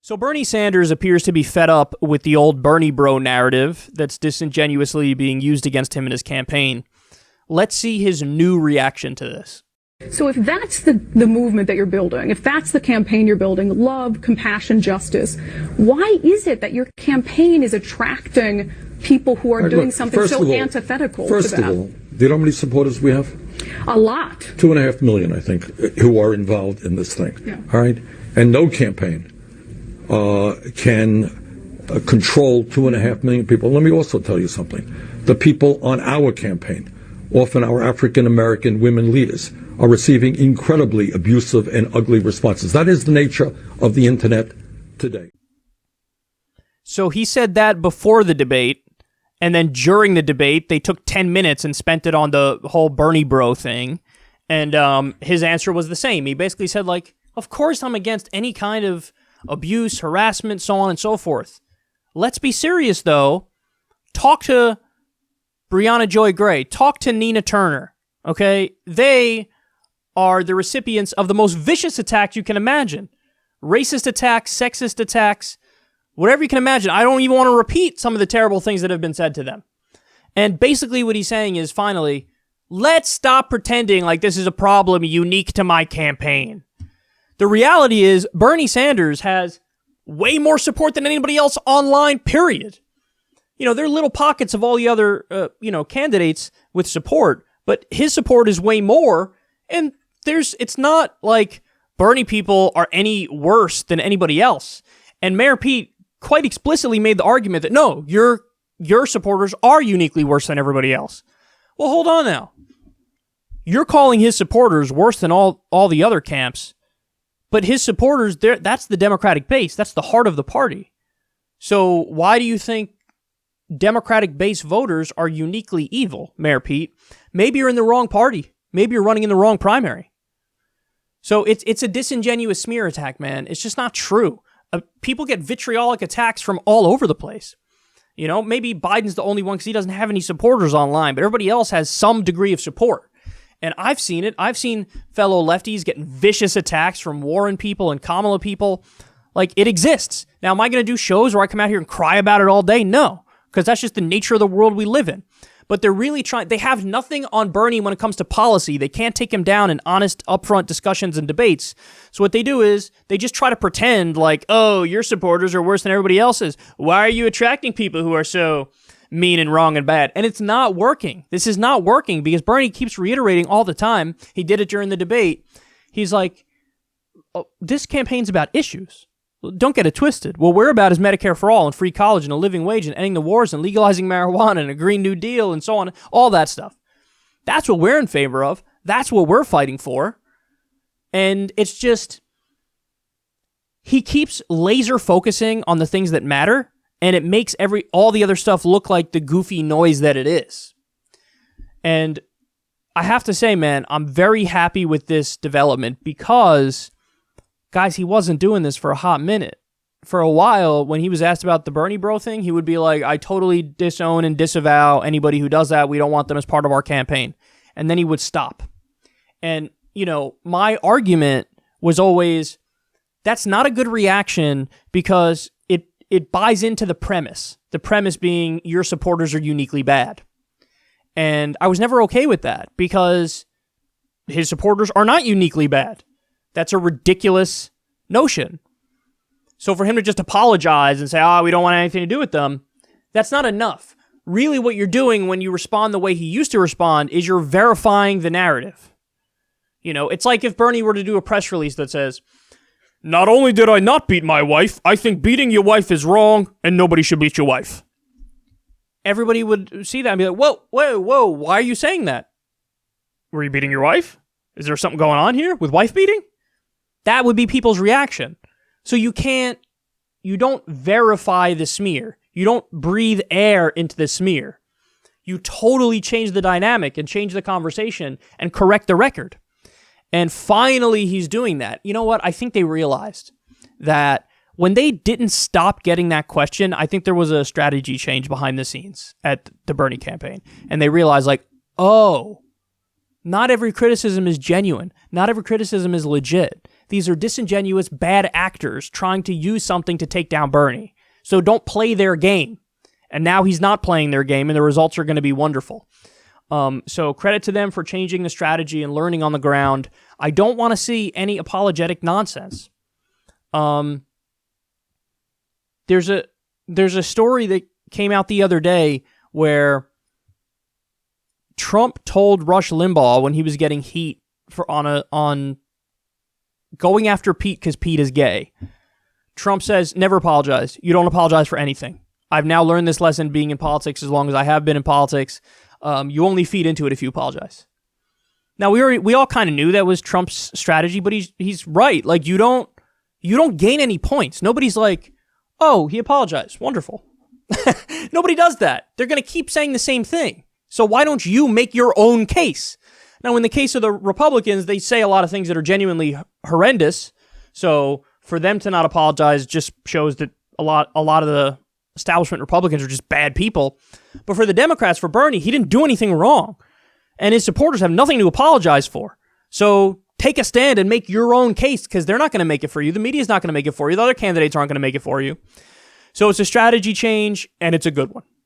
So Bernie Sanders appears to be fed up with the old Bernie bro narrative that's disingenuously being used against him in his campaign. Let's see his new reaction to this. So if that's the movement that you're building, if that's the campaign you're building, love, compassion, justice, why is it that your campaign is attracting people who are doing something so antithetical to that? First of all, do you know how many supporters we have? A lot. 2.5 million, I think, who are involved in this thing. Yeah. All right? And no campaign can control 2.5 million people. Let me also tell you something. The people on our campaign, often our African-American women leaders, are receiving incredibly abusive and ugly responses. That is the nature of the internet today. So he said that before the debate, and then during the debate, they took 10 minutes and spent it on the whole Bernie bro thing, and his answer was the same. He basically said, like, of course I'm against any kind of abuse, harassment, so on and so forth. Let's be serious, though. Talk to Breonna Joy Gray. Talk to Nina Turner, okay? They are the recipients of the most vicious attacks you can imagine. Racist attacks, sexist attacks, whatever you can imagine. I don't even want to repeat some of the terrible things that have been said to them. And basically what he's saying is, finally, let's stop pretending like this is a problem unique to my campaign. The reality is Bernie Sanders has way more support than anybody else online, period. You know, there are little pockets of all the other, candidates with support, but his support is way more, and it's not like Bernie people are any worse than anybody else. And Mayor Pete quite explicitly made the argument that, no, your supporters are uniquely worse than everybody else. Well, hold on now. You're calling his supporters worse than all the other camps, but his supporters, that's the Democratic base. That's the heart of the party. So why do you think Democratic base voters are uniquely evil, Mayor Pete? Maybe you're in the wrong party. Maybe you're running in the wrong primary. So it's a disingenuous smear attack, man. It's just not true. People get vitriolic attacks from all over the place. You know, maybe Biden's the only one because he doesn't have any supporters online, but everybody else has some degree of support. And I've seen it. I've seen fellow lefties getting vicious attacks from Warren people and Kamala people. Like, it exists. Now, am I going to do shows where I come out here and cry about it all day? No, because that's just the nature of the world we live in. But they're really trying. They have nothing on Bernie when it comes to policy. They can't take him down in honest, upfront discussions and debates. So what they do is they just try to pretend like, oh, your supporters are worse than everybody else's. Why are you attracting people who are so mean and wrong and bad? And it's not working. This is not working because Bernie keeps reiterating all the time. He did it during the debate. He's like, oh, this campaign's about issues. Don't get it twisted. What we're about is Medicare for all and free college and a living wage and ending the wars and legalizing marijuana and a Green New Deal and so on, all that stuff. That's what we're in favor of. That's what we're fighting for. And it's just, he keeps laser focusing on the things that matter, and it makes all the other stuff look like the goofy noise that it is. And I have to say, man, I'm very happy with this development because, guys, he wasn't doing this for a hot minute. For a while, when he was asked about the Bernie bro thing, he would be like, I totally disown and disavow anybody who does that. We don't want them as part of our campaign. And then he would stop. And, you know, my argument was always, that's not a good reaction because it buys into the premise. The premise being your supporters are uniquely bad. And I was never okay with that because his supporters are not uniquely bad. That's a ridiculous notion. So for him to just apologize and say, we don't want anything to do with them, that's not enough. Really what you're doing when you respond the way he used to respond is you're verifying the narrative. You know, it's like if Bernie were to do a press release that says, not only did I not beat my wife, I think beating your wife is wrong and nobody should beat your wife. Everybody would see that and be like, whoa, why are you saying that? Were you beating your wife? Is there something going on here with wife beating? That would be people's reaction. So you don't verify the smear. You don't breathe air into the smear. You totally change the dynamic and change the conversation and correct the record. And finally, he's doing that. You know what? I think they realized that when they didn't stop getting that question, I think there was a strategy change behind the scenes at the Bernie campaign. And they realized, like, oh, not every criticism is genuine. Not every criticism is legit. These are disingenuous, bad actors trying to use something to take down Bernie. So don't play their game. And now he's not playing their game, and the results are going to be wonderful. So credit to them for changing the strategy and learning on the ground. I don't want to see any apologetic nonsense. There's a story that came out the other day where Trump told Rush Limbaugh when he was getting heat on going after Pete because Pete is gay. Trump says, never apologize. You don't apologize for anything. I've now learned this lesson being in politics as long as I have been in politics. You only feed into it if you apologize. Now we all kind of knew that was Trump's strategy, but he's right. Like you don't gain any points. Nobody's like, oh, he apologized. Wonderful. Nobody does that. They're going to keep saying the same thing. So why don't you make your own case? Now, in the case of the Republicans, they say a lot of things that are genuinely horrendous. So for them to not apologize just shows that a lot of the establishment Republicans are just bad people. But for the Democrats, for Bernie, he didn't do anything wrong. And his supporters have nothing to apologize for. So take a stand and make your own case, because they're not going to make it for you. The media's not going to make it for you. The other candidates aren't going to make it for you. So it's a strategy change, and it's a good one.